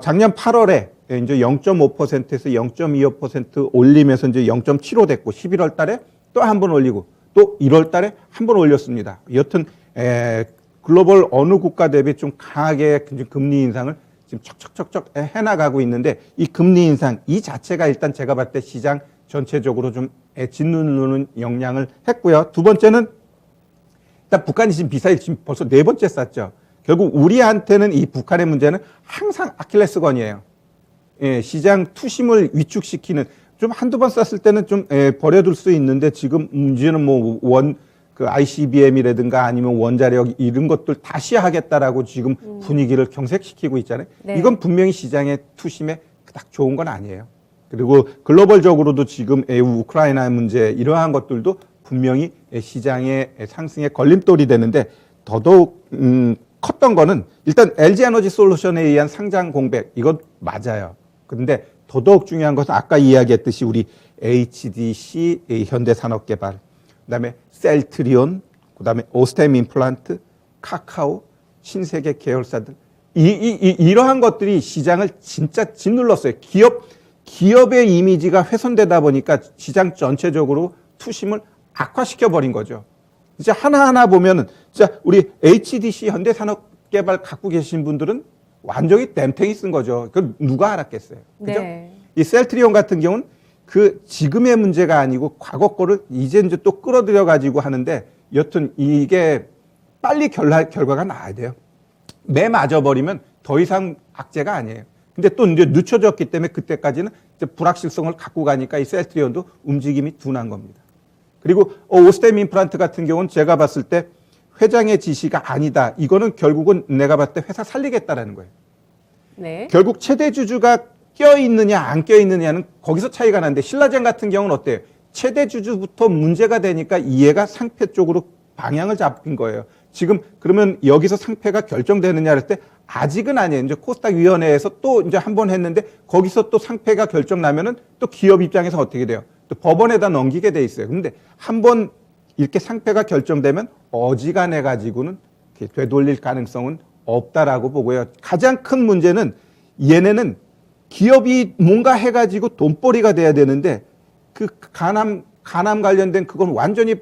작년 8월에 이제 0.5%에서 0.25% 올리면서 이제 0.75 됐고 11월 달에 또 한 번 올리고 또 1월 달에 한 번 올렸습니다. 여튼 글로벌 어느 국가 대비 좀 강하게 금리 인상을 지금 척척척척 해나가고 있는데 이 금리 인상 이 자체가 일단 제가 봤을 때 시장 전체적으로 좀 짓누르는 영향을 했고요. 두 번째는 일단 북한이 지금 미사일 지금 벌써 4번째 쐈죠. 결국 우리한테는 이 북한의 문제는 항상 아킬레스건이에요. 예, 시장 투심을 위축시키는 좀 한두 번 쐈을 때는 좀 버려둘 수 있는데 지금 문제는 뭐 그 ICBM이라든가 아니면 원자력 이런 것들 다시 하겠다라고 지금 분위기를 경색시키고 있잖아요. 네. 이건 분명히 시장의 투심에 딱 좋은 건 아니에요. 그리고 글로벌적으로도 지금 우크라이나 문제 이러한 것들도 분명히 시장의 상승에 걸림돌이 되는데 더더욱 컸던 거는 일단 LG에너지솔루션에 의한 상장 공백 이건 맞아요. 그런데 더더욱 중요한 것은 아까 이야기했듯이 우리 HDC 현대산업개발 그다음에 셀트리온 그다음에 오스템 임플란트 카카오 신세계 계열사들 이러한 것들이 시장을 진짜 짓눌렀어요. 기업의 이미지가 훼손되다 보니까 시장 전체적으로 투심을 악화시켜버린 거죠. 이제 하나하나 보면은, 진짜 우리 HDC 현대산업개발 갖고 계신 분들은 완전히 댐탱이 쓴 거죠. 그걸 누가 알았겠어요. 그죠? 네. 이 셀트리온 같은 경우는 그 지금의 문제가 아니고 과거 거를 이제 또 끌어들여 가지고 하는데 여튼 이게 빨리 결과가 나야 돼요. 매 맞아버리면 더 이상 악재가 아니에요. 근데 또 이제 늦춰졌기 때문에 그때까지는 이제 불확실성을 갖고 가니까 이 셀트리온도 움직임이 둔한 겁니다. 그리고 오스템 임플란트 같은 경우는 제가 봤을 때 회장의 지시가 아니다. 이거는 결국은 내가 봤을 때 회사 살리겠다라는 거예요. 네. 결국 최대 주주가 껴있느냐 안 껴있느냐는 거기서 차이가 나는데 신라젠 같은 경우는 어때요? 최대 주주부터 문제가 되니까 이해가 상패 쪽으로 방향을 잡힌 거예요. 지금 그러면 여기서 상패가 결정되느냐 할 때 아직은 아니에요. 이제 코스닥 위원회에서 또 이제 한 번 했는데 거기서 또 상패가 결정 나면은 또 기업 입장에서 어떻게 돼요? 또 법원에다 넘기게 돼 있어요. 근데 한 번 이렇게 상패가 결정되면 어지간해 가지고는 되돌릴 가능성은 없다라고 보고요. 가장 큰 문제는 얘네는 기업이 뭔가 해가지고 돈벌이가 돼야 되는데 그 간암 관련된 그건 완전히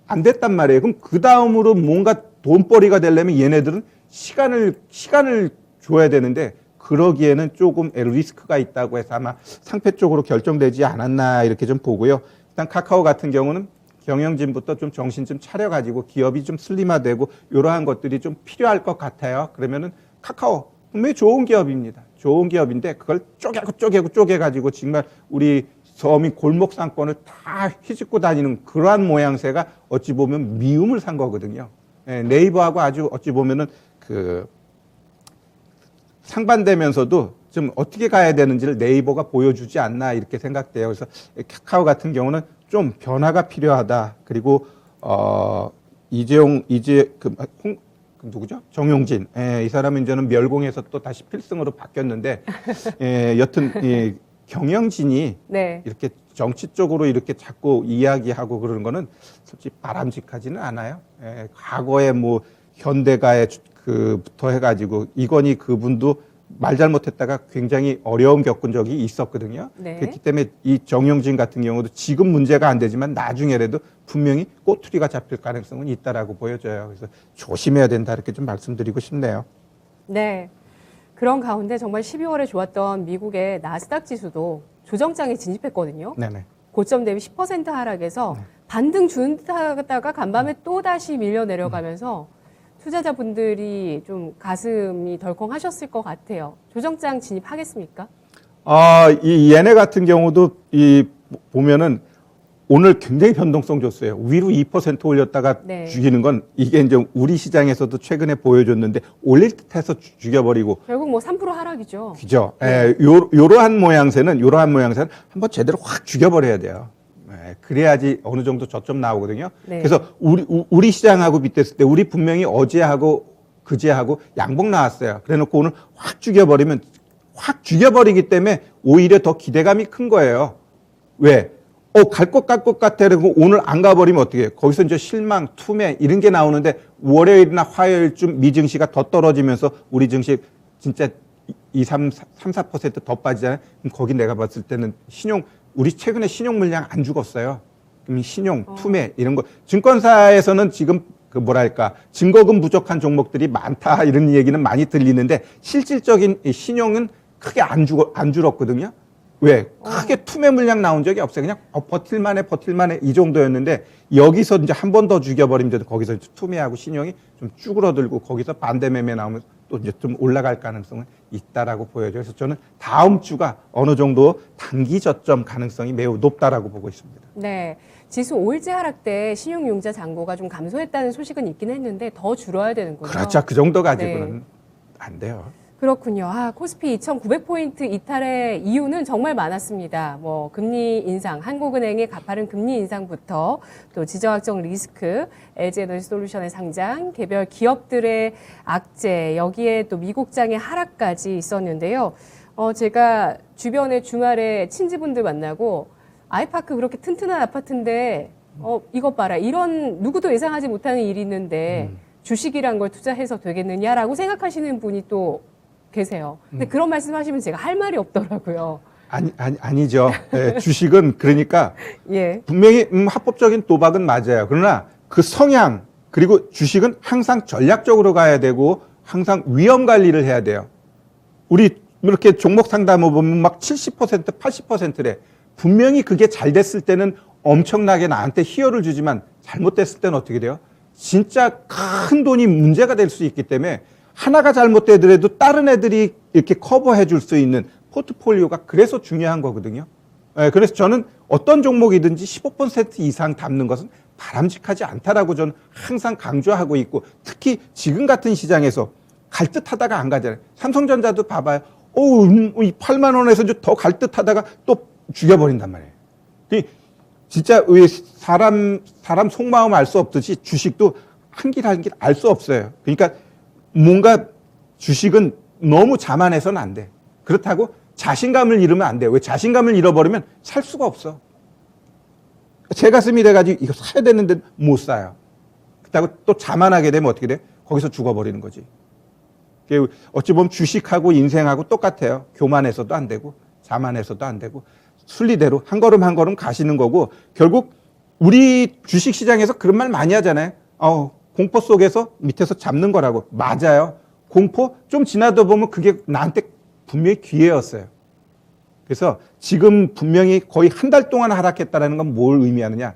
안 됐단 말이에요. 그럼 그 다음으로 뭔가 돈벌이가 되려면 얘네들은 시간을 줘야 되는데 그러기에는 조금 리스크가 있다고 해서 아마 상패 쪽으로 결정되지 않았나 이렇게 좀 보고요. 일단 카카오 같은 경우는 경영진부터 좀 정신 좀 차려가지고 기업이 좀 슬림화되고 이러한 것들이 좀 필요할 것 같아요. 그러면은 카카오 분명히 좋은 기업입니다. 좋은 기업인데 그걸 쪼개가지고 정말 우리 서민 골목 상권을 다 휘짓고 다니는 그러한 모양새가 어찌 보면 미움을 산 거거든요. 네이버하고 아주 어찌 보면은 그 상반되면서도 좀 어떻게 가야 되는지를 네이버가 보여주지 않나 이렇게 생각돼요. 그래서 카카오 같은 경우는 좀 변화가 필요하다. 그리고 누구죠? 정용진. 이 사람은 이제는 멸공에서 또 다시 필승으로 바뀌었는데, 여튼 경영진이 네. 이렇게 정치 쪽으로 이렇게 자꾸 이야기하고 그러는 거는 솔직히 바람직하지는 않아요. 과거에 뭐 현대가에 부터 해가지고 이건희 그분도 말 잘못했다가 굉장히 어려움 겪은 적이 있었거든요. 네. 그렇기 때문에 이 정영진 같은 경우도 지금 문제가 안 되지만 나중에라도 분명히 꼬투리가 잡힐 가능성은 있다라고 보여져요. 그래서 조심해야 된다 이렇게 좀 말씀드리고 싶네요. 네. 그런 가운데 정말 12월에 좋았던 미국의 나스닥 지수도 조정장에 진입했거든요. 네네. 고점 대비 10% 하락해서 반등 준 듯하다가 간밤에 또 다시 밀려 내려가면서 투자자분들이 좀 가슴이 덜컹하셨을 것 같아요. 조정장 진입하겠습니까? 이 얘네 같은 경우도 보면은 오늘 굉장히 변동성 줬어요. 위로 2% 올렸다가 네. 죽이는 건 이게 이제 우리 시장에서도 최근에 보여줬는데 올릴 듯해서 죽여버리고. 결국 뭐 3% 하락이죠. 그죠. 요러한 모양새는 한번 제대로 확 죽여버려야 돼요. 그래야지 어느 정도 저점 나오거든요. 네. 그래서 우리 시장하고 빗댔을 때 우리 분명히 어제하고 그제하고 양봉 나왔어요. 그래 놓고 오늘 확 죽여버리기 때문에 오히려 더 기대감이 큰 거예요. 왜? 갈 것 같아. 그리고 오늘 안 가버리면 어떻게 해요? 거기서 이제 실망, 투매 이런 게 나오는데 월요일이나 화요일쯤 미증시가 더 떨어지면서 우리 증시 진짜 4% 더 빠지잖아요. 그럼 거기 내가 봤을 때는 우리 최근에 신용 물량 안 죽었어요. 그럼 신용, 투매 이런 거 증권사에서는 지금 증거금 부족한 종목들이 많다 이런 얘기는 많이 들리는데 실질적인 신용은 크게 안 줄었거든요. 왜? 크게 투매 물량 나온 적이 없어요. 그냥 버틸만해 이 정도였는데 여기서 이제 한 번 더 죽여버리면 거기서 투매하고 신용이 좀 쭈그러들고 거기서 반대 매매 나오면 또 이제 좀 올라갈 가능성은 있다라고 보여져요. 그래서 저는 다음 주가 어느 정도 단기 저점 가능성이 매우 높다라고 보고 있습니다. 네. 지수 5일째 하락 때 신용융자 잔고가 좀 감소했다는 소식은 있긴 했는데 더 줄어야 되는군요. 그렇죠. 그 정도 가지고는 안 돼요. 그렇군요. 코스피 2,900포인트 이탈의 이유는 정말 많았습니다. 뭐 금리 인상, 한국은행의 가파른 금리 인상부터 또 지정학적 리스크, LG에너지솔루션의 상장, 개별 기업들의 악재, 여기에 또 미국장의 하락까지 있었는데요. 제가 주변에 주말에 친지분들 만나고 아이파크 그렇게 튼튼한 아파트인데 이것 봐라. 이런 누구도 예상하지 못하는 일이 있는데 주식이란 걸 투자해서 되겠느냐라고 생각하시는 분이 또 계세요. 근데 그런 말씀하시면 제가 할 말이 없더라고요. 아니죠. 주식은 그러니까 예. 분명히 합법적인 도박은 맞아요. 그러나 그 성향 그리고 주식은 항상 전략적으로 가야 되고 항상 위험 관리를 해야 돼요. 우리 이렇게 종목 상담을 보면 막 70%, 80%래. 분명히 그게 잘 됐을 때는 엄청나게 나한테 희열을 주지만 잘못됐을 때는 어떻게 돼요? 진짜 큰 돈이 문제가 될 수 있기 때문에 하나가 잘못되더라도 다른 애들이 이렇게 커버해 줄 수 있는 포트폴리오가 그래서 중요한 거거든요. 그래서 저는 어떤 종목이든지 15% 이상 담는 것은 바람직하지 않다라고 저는 항상 강조하고 있고 특히 지금 같은 시장에서 갈 듯 하다가 안 가잖아요. 삼성전자도 봐봐요. 8만 원에서 더 갈 듯 하다가 또 죽여버린단 말이에요. 진짜 왜 사람 속마음 알 수 없듯이 주식도 한 길 한 길 알 수 없어요. 그러니까 뭔가 주식은 너무 자만해서는 안 돼. 그렇다고 자신감을 잃으면 안 돼요. 왜 자신감을 잃어버리면 살 수가 없어. 제 가슴이 돼가지고 이거 사야 되는데 못 사요. 그렇다고 또 자만하게 되면 어떻게 돼? 거기서 죽어버리는 거지. 어찌 보면 주식하고 인생하고 똑같아요. 교만해서도 안 되고 자만해서도 안 되고 순리대로 한 걸음 한 걸음 가시는 거고 결국 우리 주식시장에서 그런 말 많이 하잖아요. 공포 속에서 밑에서 잡는 거라고. 맞아요. 공포 좀 지나다 보면 그게 나한테 분명히 기회였어요. 그래서 지금 분명히 거의 한 달 동안 하락했다는 건 뭘 의미하느냐.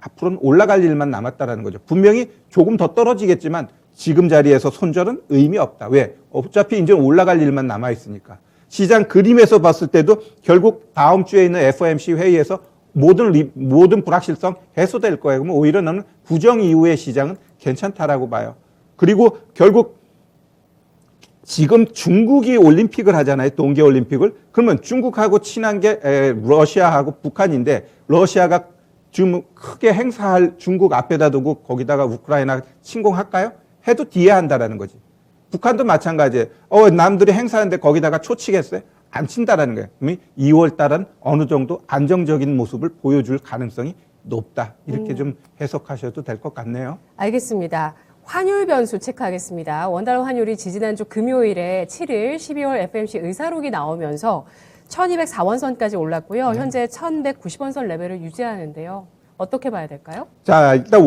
앞으로는 올라갈 일만 남았다는 거죠. 분명히 조금 더 떨어지겠지만 지금 자리에서 손절은 의미 없다. 왜? 어차피 이제 올라갈 일만 남아있으니까. 시장 그림에서 봤을 때도 결국 다음 주에 있는 FOMC 회의에서 모든 불확실성 해소될 거예요. 그러면 오히려 나는 부정 이후의 시장은 괜찮다라고 봐요. 그리고 결국 지금 중국이 올림픽을 하잖아요. 동계올림픽을. 그러면 중국하고 친한 게 러시아하고 북한인데 러시아가 지금 크게 행사할 중국 앞에다 두고 거기다가 우크라이나 침공할까요? 해도 뒤에 한다라는 거지. 북한도 마찬가지예요. 남들이 행사하는데 거기다가 초치겠어요? 안 친다라는 거예요. 그러면 2월 달은 어느 정도 안정적인 모습을 보여줄 가능성이 높다. 이렇게 좀 해석하셔도 될 것 같네요. 알겠습니다. 환율 변수 체크하겠습니다. 원달러 환율이 지지난주 금요일에 7일 12월 FMC 의사록이 나오면서 1204원선까지 올랐고요. 현재 1190원선 레벨을 유지하는데요. 어떻게 봐야 될까요? 자, 일단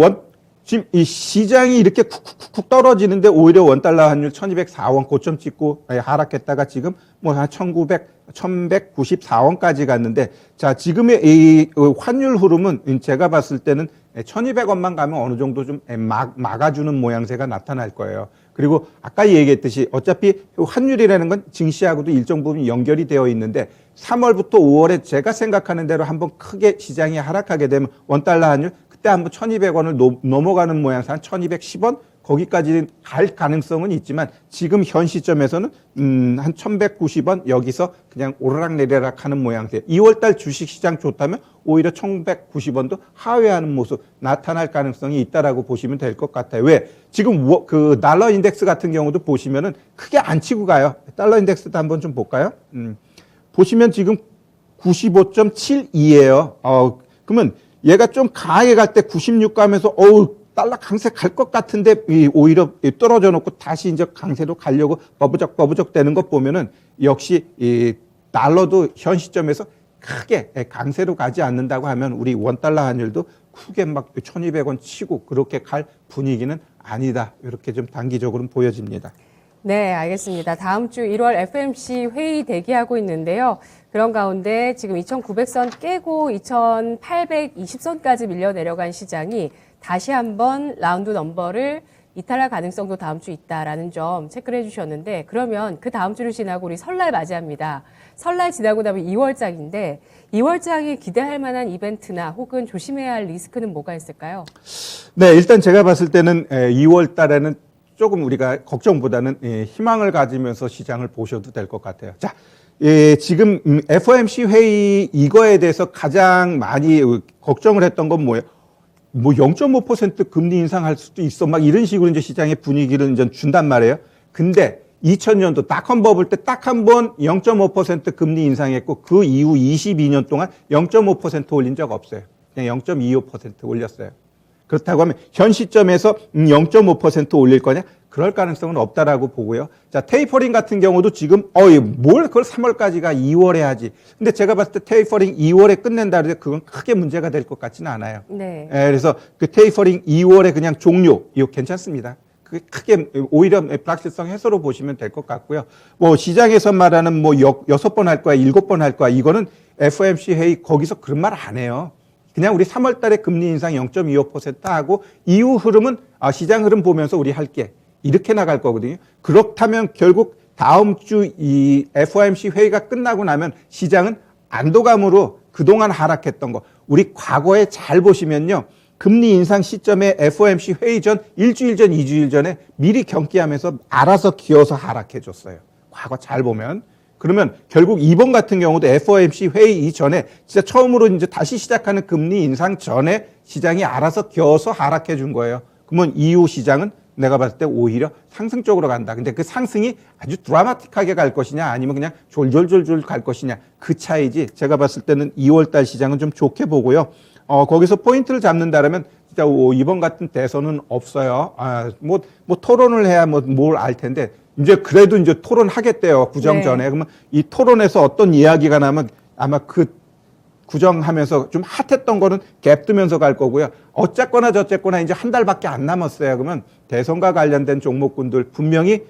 지금 이 시장이 이렇게 쿡쿡쿡 떨어지는데 오히려 원달러 환율 1204원 고점 찍고 하락했다가 지금 뭐 한 1194원까지 갔는데 자, 지금의 이 환율 흐름은 제가 봤을 때는 1200원만 가면 어느 정도 좀 막아주는 모양새가 나타날 거예요. 그리고 아까 얘기했듯이 어차피 환율이라는 건 증시하고도 일정 부분 연결이 되어 있는데 3월부터 5월에 제가 생각하는 대로 한번 크게 시장이 하락하게 되면 원달러 환율 그때 한번 1200원을 넘어가는 모양새 한 1210원 거기까지 갈 가능성은 있지만 지금 현 시점에서는 한 1190원 여기서 그냥 오르락내리락 하는 모양새. 2월달 주식시장 좋다면 오히려 1190원도 하회하는 모습 나타날 가능성이 있다라고 보시면 될 것 같아요. 왜? 지금 그 달러 인덱스 같은 경우도 보시면은 크게 안 치고 가요. 달러 인덱스도 한번 좀 볼까요? 보시면 지금 95.72예요. 그러면 얘가 좀 강하게 갈 때 96 가면서 달러 강세 갈 것 같은데 오히려 떨어져 놓고 다시 이제 강세로 가려고 버부적 되는 것 보면은 역시 이 달러도 현 시점에서 크게 강세로 가지 않는다고 하면 우리 원달러 환율도 크게 막 1200원 치고 그렇게 갈 분위기는 아니다. 이렇게 좀 단기적으로는 보여집니다. 네, 알겠습니다. 다음 주 1월 FMC 회의 대기하고 있는데요. 그런 가운데 지금 2900선 깨고 2820선까지 밀려 내려간 시장이 다시 한번 라운드 넘버를 이탈할 가능성도 다음 주 있다라는 점 체크를 해주셨는데 그러면 그 다음 주를 지나고 우리 설날 맞이합니다. 설날 지나고 나면 2월장인데 2월장에 기대할 만한 이벤트나 혹은 조심해야 할 리스크는 뭐가 있을까요? 네, 일단 제가 봤을 때는 2월 달에는 조금 우리가 걱정보다는 희망을 가지면서 시장을 보셔도 될 것 같아요. 자, 지금 FOMC 회의 이거에 대해서 가장 많이 걱정을 했던 건 뭐예요? 뭐 0.5% 금리 인상할 수도 있어. 막 이런 식으로 이제 시장의 분위기를 이제 준단 말이에요. 근데 2000년도 닷컴 버블 때 딱 한 번 0.5% 금리 인상했고 그 이후 22년 동안 0.5% 올린 적 없어요. 그냥 0.25% 올렸어요. 그렇다고 하면 현 시점에서 0.5% 올릴 거냐? 그럴 가능성은 없다라고 보고요. 자, 테이퍼링 같은 경우도 지금 뭘 그걸 3월까지가 2월에 하지. 근데 제가 봤을 때 테이퍼링 2월에 끝낸다 그래도 그건 크게 문제가 될 것 같지는 않아요. 네. 그래서 그 테이퍼링 2월에 그냥 종료. 이거 괜찮습니다. 그게 크게 오히려 불확실성 해소로 보시면 될 것 같고요. 뭐 시장에서 말하는 뭐 6번 할 거야, 7번 할 거야. 이거는 FOMC 회의 거기서 그런 말 안 해요. 그냥 우리 3월 달에 금리 인상 0.25% 하고 이후 흐름은 시장 흐름 보면서 우리 할게. 이렇게 나갈 거거든요. 그렇다면 결국 다음 주 이 FOMC 회의가 끝나고 나면 시장은 안도감으로 그동안 하락했던 거. 우리 과거에 잘 보시면요. 금리 인상 시점에 FOMC 회의 전 일주일 전, 2주일 전에 미리 경기하면서 알아서 기어서 하락해 줬어요. 과거 잘 보면. 그러면 결국 이번 같은 경우도 FOMC 회의 이전에 진짜 처음으로 이제 다시 시작하는 금리 인상 전에 시장이 알아서 기어서 하락해 준 거예요. 그러면 이후 시장은 내가 봤을 때 오히려 상승 쪽으로 간다. 근데 그 상승이 아주 드라마틱하게 갈 것이냐 아니면 그냥 졸졸졸졸 갈 것이냐 그 차이지. 제가 봤을 때는 2월 달 시장은 좀 좋게 보고요. 거기서 포인트를 잡는다라면 진짜 이번 같은 대선은 없어요. 뭐 토론을 해야 뭘 알 텐데 이제 그래도 이제 토론하겠대요. 구정 전에. 네. 그러면 이 토론에서 어떤 이야기가 나면 아마 그 구정하면서 좀 핫했던 거는 갭 뜨면서 갈 거고요. 어쨌거나 저쨌거나 이제 한 달밖에 안 남았어요. 그러면 대선과 관련된 종목군들 분명히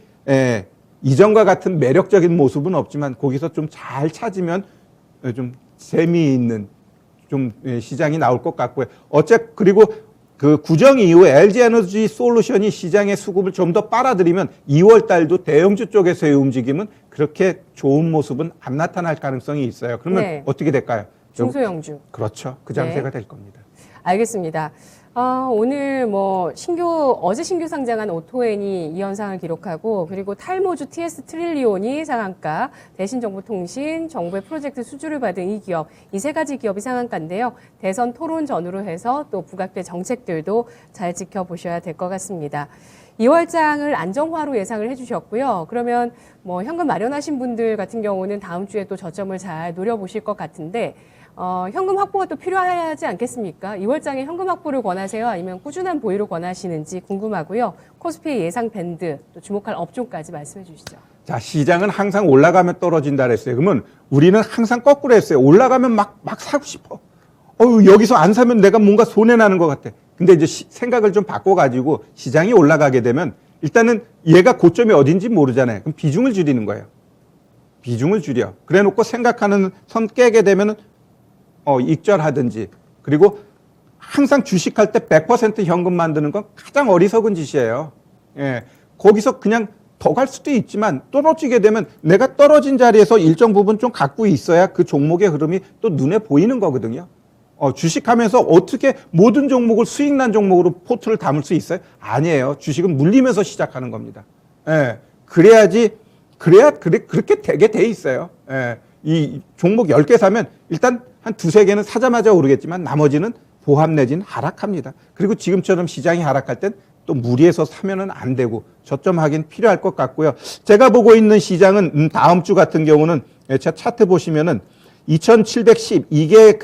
이전과 같은 매력적인 모습은 없지만 거기서 좀 잘 찾으면 좀 재미있는 좀 시장이 나올 것 같고요. 그리고 그 구정 이후에 LG에너지 솔루션이 시장의 수급을 좀 더 빨아들이면 2월 달도 대형주 쪽에서의 움직임은 그렇게 좋은 모습은 안 나타날 가능성이 있어요. 그러면 네. 어떻게 될까요? 중소형주. 그렇죠. 그 장세가 네. 될 겁니다. 알겠습니다. 오늘 어제 신규 상장한 오토엔이 이 현상을 기록하고, 그리고 탈모주 TS 트릴리온이 상한가, 대신정보통신, 정부의 프로젝트 수주를 받은 이 기업, 이 세 가지 기업이 상한가인데요. 대선 토론 전후로 해서 또 부각될 정책들도 잘 지켜보셔야 될 것 같습니다. 2월장을 안정화로 예상을 해주셨고요. 그러면 현금 마련하신 분들 같은 경우는 다음 주에 또 저점을 잘 노려보실 것 같은데, 현금 확보가 또 필요하지 않겠습니까? 2월장에 현금 확보를 권하세요? 아니면 꾸준한 보유를 권하시는지 궁금하고요. 코스피의 예상 밴드, 또 주목할 업종까지 말씀해 주시죠. 자, 시장은 항상 올라가면 떨어진다 그랬어요. 그러면 우리는 항상 거꾸로 했어요. 올라가면 막 사고 싶어. 여기서 안 사면 내가 뭔가 손해나는 것 같아. 근데 이제 생각을 좀 바꿔가지고 시장이 올라가게 되면 일단은 얘가 고점이 어딘지 모르잖아요. 그럼 비중을 줄이는 거예요. 비중을 줄여. 그래 놓고 생각하는 선 깨게 되면은 익절하든지. 그리고 항상 주식할 때 100% 현금 만드는 건 가장 어리석은 짓이에요. 예. 거기서 그냥 더 갈 수도 있지만 떨어지게 되면 내가 떨어진 자리에서 일정 부분 좀 갖고 있어야 그 종목의 흐름이 또 눈에 보이는 거거든요. 주식하면서 어떻게 모든 종목을 수익난 종목으로 포트를 담을 수 있어요? 아니에요. 주식은 물리면서 시작하는 겁니다. 예. 그래야 그렇게 되게 돼 있어요. 예. 이 종목 10개 사면 일단 한 두세 개는 사자마자 오르겠지만 나머지는 보합 내지는 하락합니다. 그리고 지금처럼 시장이 하락할 땐 또 무리해서 사면은 안 되고 저점 확인 필요할 것 같고요. 제가 보고 있는 시장은 다음 주 같은 경우는 제 차트 보시면은 2710 이게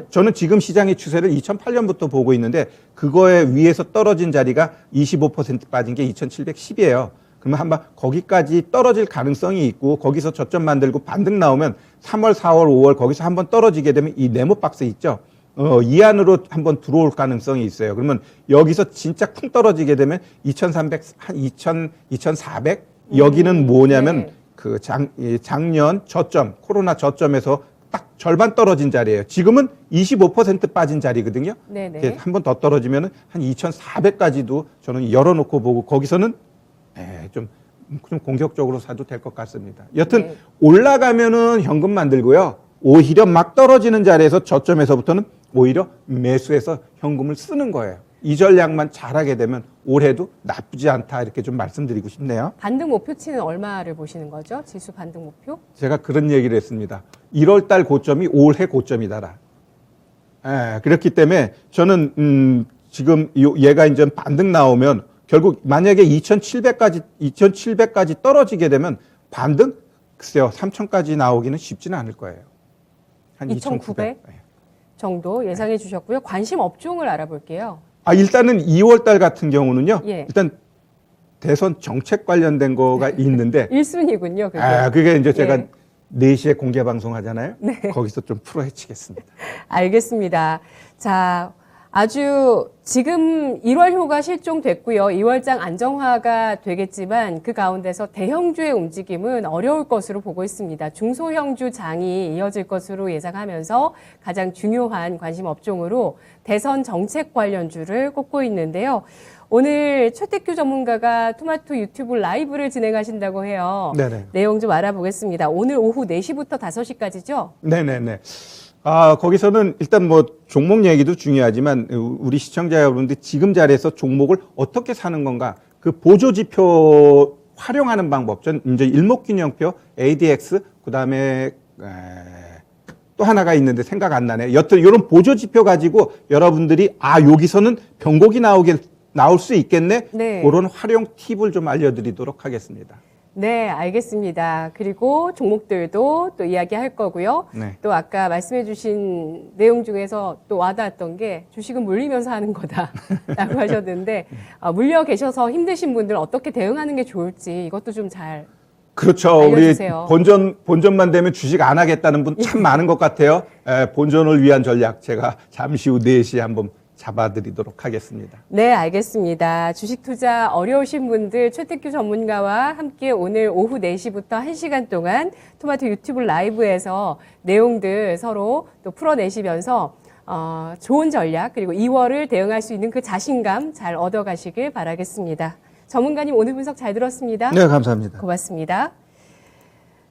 저는 지금 시장의 추세를 2008년부터 보고 있는데 그거에 위에서 떨어진 자리가 25% 빠진 게 2710이에요. 그러면 한번 거기까지 떨어질 가능성이 있고 거기서 저점 만들고 반등 나오면 3월, 4월, 5월 거기서 한번 떨어지게 되면 이 네모 박스 있죠. 이 안으로 한번 들어올 가능성이 있어요. 그러면 여기서 진짜 쿵 떨어지게 되면 2300, 한 2000, 2400 여기는 뭐냐면 네. 작년 저점, 코로나 저점에서 딱 절반 떨어진 자리예요. 지금은 25% 빠진 자리거든요. 네네. 한 번 더 떨어지면 한 2400까지도 저는 열어놓고 보고 거기서는 좀 공격적으로 사도 될 것 같습니다. 여튼 네. 올라가면은 현금 만들고요. 오히려 막 떨어지는 자리에서 저점에서부터는 오히려 매수해서 현금을 쓰는 거예요. 이 전략만 잘하게 되면 올해도 나쁘지 않다 이렇게 좀 말씀드리고 싶네요. 반등 목표치는 얼마를 보시는 거죠? 지수 반등 목표? 제가 그런 얘기를 했습니다. 1월 달 고점이 올해 고점이다라. 그렇기 때문에 저는 지금 얘가 이제 반등 나오면 결국 만약에 2700까지 떨어지게 되면 반등 글쎄요 3000까지 나오기는 쉽지는 않을 거예요. 한 2900 정도 예상해 주셨고요. 관심 업종을 알아볼게요. 일단은 2월 달 같은 경우는요. 예. 일단 대선 정책 관련된 거가 있는데 1순위군요. 그게 이제 제가 예. 4시에 공개 방송 하잖아요. 네. 거기서 좀 풀어 헤치겠습니다. 알겠습니다. 자, 아주 지금 1월효가 실종됐고요. 2월장 안정화가 되겠지만 그 가운데서 대형주의 움직임은 어려울 것으로 보고 있습니다. 중소형주 장이 이어질 것으로 예상하면서 가장 중요한 관심 업종으로 대선 정책 관련주를 꼽고 있는데요. 오늘 최태규 전문가가 토마토 유튜브 라이브를 진행하신다고 해요. 네네. 내용 좀 알아보겠습니다. 오늘 오후 4시부터 5시까지죠? 네네네. 거기서는 일단 종목 얘기도 중요하지만 우리 시청자 여러분들 지금 자리에서 종목을 어떻게 사는 건가 그 보조 지표 활용하는 방법 전 이제 일목균형표 ADX 그다음에 또 하나가 있는데 생각 안 나네. 여튼 이런 보조 지표 가지고 여러분들이 여기서는 변곡이 나올 수 있겠네. 네. 그런 활용 팁을 좀 알려드리도록 하겠습니다. 네, 알겠습니다. 그리고 종목들도 또 이야기할 거고요. 네. 또 아까 말씀해 주신 내용 중에서 또 와닿았던 게 주식은 물리면서 하는 거다라고 하셨는데 물려 계셔서 힘드신 분들 어떻게 대응하는 게 좋을지 이것도 좀 잘 그렇죠. 알려주세요. 우리 본전만 되면 주식 안 하겠다는 분 참 많은 것 같아요. 본전을 위한 전략 제가 잠시 후 4시에 한번 잡아드리도록 하겠습니다. 네, 알겠습니다. 주식 투자 어려우신 분들 최태규 전문가와 함께 오늘 오후 4시부터 1시간 동안 토마토 유튜브 라이브에서 내용들 서로 또 풀어내시면서 좋은 전략 그리고 2월을 대응할 수 있는 그 자신감 잘 얻어가시길 바라겠습니다. 전문가님 오늘 분석 잘 들었습니다. 네, 감사합니다. 고맙습니다.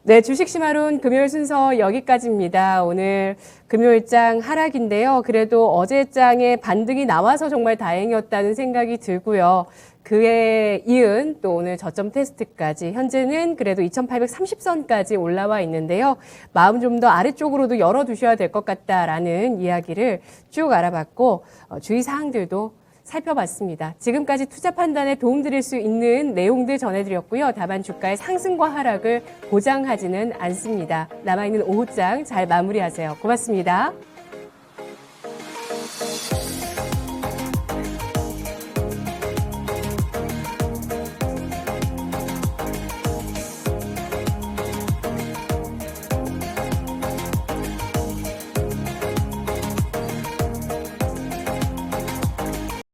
네, 주식시마론 금요일 순서 여기까지입니다. 오늘 금요일장 하락인데요. 그래도 어제장에 반등이 나와서 정말 다행이었다는 생각이 들고요. 그에 이은 또 오늘 저점 테스트까지 현재는 그래도 2830선까지 올라와 있는데요. 마음 좀 더 아래쪽으로도 열어두셔야 될 것 같다라는 이야기를 쭉 알아봤고 주의사항들도 살펴봤습니다. 지금까지 투자 판단에 도움드릴 수 있는 내용들 전해드렸고요. 다만 주가의 상승과 하락을 보장하지는 않습니다. 남아있는 오후장 잘 마무리하세요. 고맙습니다.